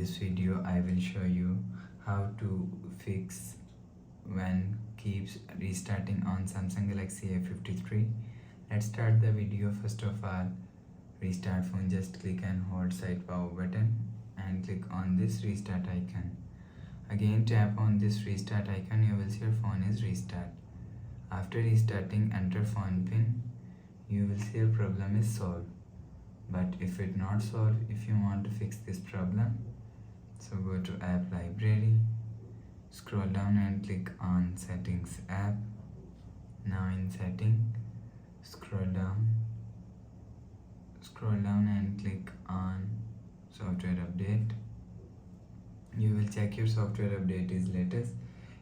this video I will show you how to fix when keeps restarting on Samsung Galaxy A53. Let's start the video. First of all, restart phone, just click and hold side power button and click on this restart icon. Again tap on this restart icon, you will see your phone is restart. After restarting, enter phone pin. You will see your problem is solved. But if it not solved, if you want to fix this problem, so go to app library, scroll down and click on settings app. Now in setting, scroll down and click on software update. You will check your software update is latest.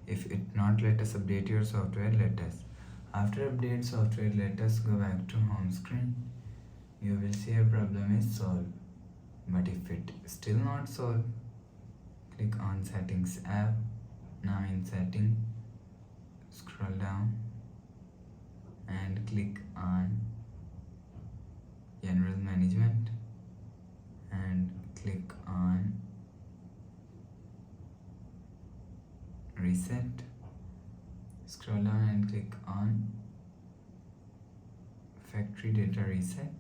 If it not latest, update your software latest. After update software latest, go back to home screen. You will see your problem is solved. But if it still not solved, click on settings app. Now in setting, scroll down and click on general management and click on reset. Scroll down and click on factory data reset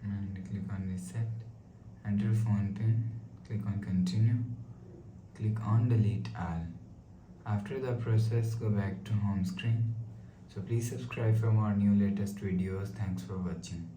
and click on reset. Enter phone pin, click on continue, click on delete all. After the process, go back to home screen. So please subscribe for more new latest videos. Thanks for watching.